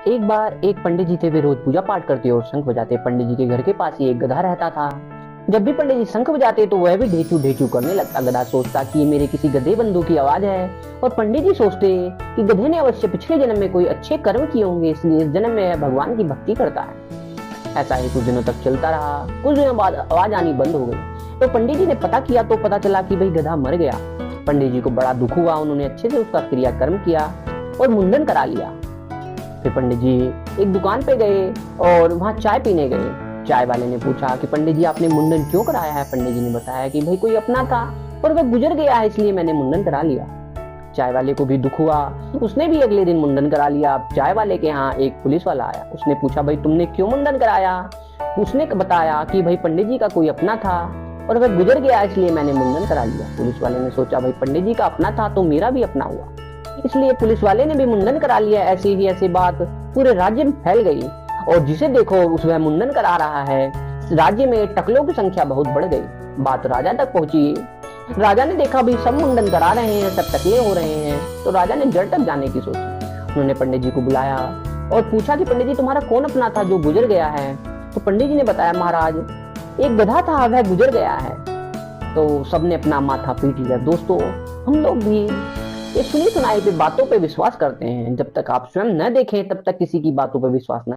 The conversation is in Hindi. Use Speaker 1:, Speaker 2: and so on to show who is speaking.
Speaker 1: एक बार एक पंडित जी थे, वे रोज पूजा पाठ करते और शंख बजाते। पंडित जी के घर के पास ही एक गधा रहता था। जब भी पंडित जी शंख बजाते तो वह भी ढेचू ढेचू करने लगता। गधा सोचता कि ये मेरे किसी गधे बंधु की आवाज है, और पंडित जी सोचते कि गधे ने अवश्य पिछले जन्म में कोई अच्छे कर्म किए होंगे, इसलिए इस जन्म में भगवान की भक्ति करता है। ऐसा ही कुछ दिनों तक चलता रहा। कुछ दिनों बाद आवाज आनी बंद हो गई तो पंडित जी ने पता किया तो पता चला कि भाई गधा मर गया। पंडित जी को बड़ा दुख हुआ। उन्होंने अच्छे से उसका क्रियाकर्म किया और मुंडन करा लिया। फिर पंडित जी एक दुकान पे गए और वहां चाय पीने गए। चाय वाले ने पूछा कि पंडित जी आपने मुंडन क्यों कराया है। पंडित जी ने बताया कि भाई कोई अपना था और वह गुजर गया है, इसलिए मैंने मुंडन करा लिया। चाय वाले को भी दुख हुआ। उसने भी अगले दिन मुंडन करा लिया। चाय वाले के यहाँ एक पुलिस वाला आया। उसने पूछा भाई तुमने क्यों मुंडन कराया। उसने बताया कि भाई पंडित जी का कोई अपना था और वह गुजर गया, इसलिए मैंने मुंडन करा लिया। पुलिस वाले ने सोचा भाई पंडित जी का अपना था तो मेरा भी अपना हुआ, इसलिए पुलिस वाले ने भी मुंडन करा लिया। ऐसी ही ऐसी बात पूरे राज्य में फैल गई और जिसे देखो उस वह मुंडन करा रहा है। राज्य में टकलों की संख्या बहुत बढ़ गई। बात राजा तक पहुंची। राजा ने देखा भी सब मुंडन करा रहे हैं, सब टकले हो रहे हैं, तो राजा ने जड़ तक जाने की सोची। उन्होंने पंडित जी को बुलाया और पूछा कि पंडित जी तुम्हारा कौन अपना था जो गुजर गया है। तो पंडित जी ने बताया महाराज एक गधा था, वह गुजर गया है। तो सबने अपना माथा पीट लिया। दोस्तों हम लोग भी ये सुनी सुनाई पे बातों पे विश्वास करते हैं। जब तक आप स्वयं न देखें तब तक किसी की बातों पे विश्वास न